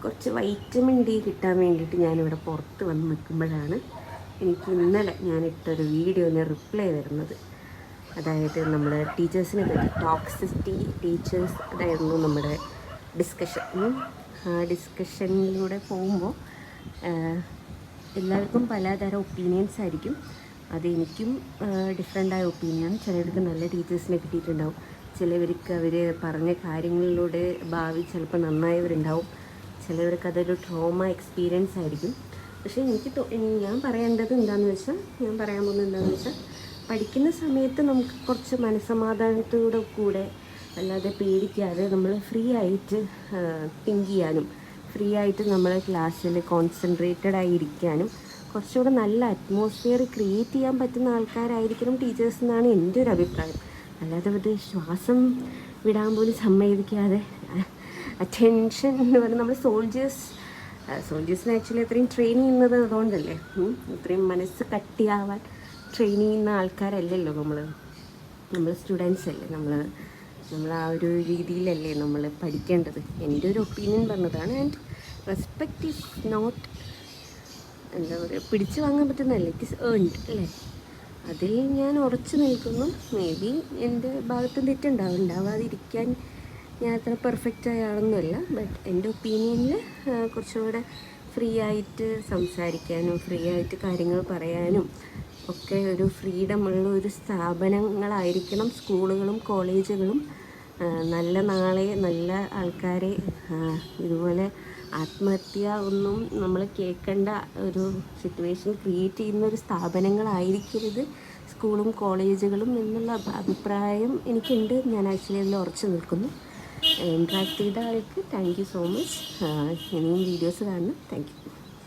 കുറച്ച് vitamin D കിട്ടാൻ വേണ്ടിയിട്ട് ഞാനിവിടെ പുറത്ത് വന്ന് നിൽക്കുമ്പോഴാണ് എനിക്ക് ഇന്നലെ ഞാനിട്ടൊരു വീഡിയോന് റിപ്ലൈ വരുന്നത്. അതായത് നമ്മൾ ടീച്ചേഴ്സിനെ പറ്റി ടോക്സിസിറ്റി ടീച്ചേഴ്സ് അതായിരുന്നു നമ്മുടെ ഡിസ്കഷൻ. ആ ഡിസ്കഷനിലൂടെ പോകുമ്പോൾ എല്ലാവർക്കും പലതരം ഒപ്പീനിയൻസ് ആയിരിക്കും. അതെനിക്കും ഡിഫറെൻ്റായ ഒപ്പീനിയൻ. ചിലർക്ക് നല്ല ടീച്ചേഴ്സിനെ കിട്ടിയിട്ടുണ്ടാവും, ചിലവർക്ക് അവർ പറഞ്ഞ കാര്യങ്ങളിലൂടെ ഭാവി ചിലപ്പോൾ നന്നായവരുണ്ടാവും, ചിലവർക്ക് അതൊരു ട്രോമ എക്സ്പീരിയൻസ് ആയിരിക്കും. പക്ഷേ ഞാൻ പറയേണ്ടത് എന്താണെന്ന് വെച്ചാൽ, ഞാൻ പറയാൻ പോകുന്നത് എന്താണെന്ന് വെച്ചാൽ, പഠിക്കുന്ന സമയത്ത് നമുക്ക് കുറച്ച് മനസ്സമാധാനത്തോടെ കൂടെ, അല്ലാതെ പേടിക്കാതെ നമ്മൾ ഫ്രീ ആയിട്ട് തിങ്ക് ചെയ്യാനും ഫ്രീ ആയിട്ട് നമ്മൾ ക്ലാസ്സിൽ കോൺസെൻട്രേറ്റഡ് ആയിരിക്കാനും കുറച്ചുകൂടെ നല്ല അറ്റ്മോസ്ഫിയർ ക്രിയേറ്റ് ചെയ്യാൻ പറ്റുന്ന ആൾക്കാരായിരിക്കണം ടീച്ചേഴ്സ് എന്നാണ് എൻ്റെ ഒരു അഭിപ്രായം. അല്ലാതെ ഒരു ശ്വാസം വിടാൻ പോലും സമ്മതിക്കാതെ അറ്റൻഷൻ എന്ന് പറഞ്ഞാൽ നമ്മൾ സോൾജേഴ്സിനെ ആക്ച്വലി അത്രയും ട്രെയിൻ ചെയ്യുന്നത് അതുകൊണ്ടല്ലേ, ഇത്രയും മനസ്സ് കട്ടിയാവാൻ ട്രെയിൻ ചെയ്യുന്ന ആൾക്കാരല്ലല്ലോ നമ്മൾ സ്റ്റുഡൻസ് അല്ലേ, നമ്മൾ ആ ഒരു രീതിയിലല്ലേ നമ്മൾ പഠിക്കേണ്ടത്. എൻ്റെ ഒരു ഒപ്പീനിയൻ പറഞ്ഞതാണ്. ആൻഡ് റെസ്പെക്റ്റ് ഈസ് നോട്ട് എന്താ പറയുക, പിടിച്ചു വാങ്ങാൻ പറ്റുന്നതല്ല, ഇറ്റ് ഈസ് ഏൺഡ് അല്ലേ. അതിൽ ഞാൻ ഉറച്ചു നിൽക്കുന്നു. മേ ബി എൻ്റെ ഭാഗത്തും ഉണ്ടാവാതിരിക്കാൻ ഞാൻ അത്ര പെർഫെക്റ്റ് ആയ ആളൊന്നുമല്ല. ബട്ട് എൻ്റെ ഒപ്പീനിയനിൽ കുറച്ചുകൂടെ ഫ്രീ ആയിട്ട് സംസാരിക്കാനും ഫ്രീ ആയിട്ട് കാര്യങ്ങൾ പറയാനും ഒക്കെ ഒരു ഫ്രീഡമുള്ള ഒരു സ്ഥാപനങ്ങളായിരിക്കണം സ്കൂളുകളും കോളേജുകളും. നല്ല നാളെ നല്ല ആൾക്കാരെ ഇതുപോലെ ആത്മഹത്യ ഒന്നും നമ്മൾ കേൾക്കേണ്ട ഒരു സിറ്റുവേഷൻ ക്രിയേറ്റ് ചെയ്യുന്ന ഒരു സ്ഥാപനങ്ങളായിരിക്കരുത് സ്കൂളും കോളേജുകളും എന്നുള്ള അഭിപ്രായം എനിക്കുണ്ട്. ഞാൻ ആക്ച്വലി അതിൽ ഉറച്ചു നിൽക്കുന്നു. ഇൻട്രാക്ട് ചെയ്ത ആൾക്ക് താങ്ക് യു സോ മച്ച്. ഇനിയും വീഡിയോസ് കാണണം. Thank you.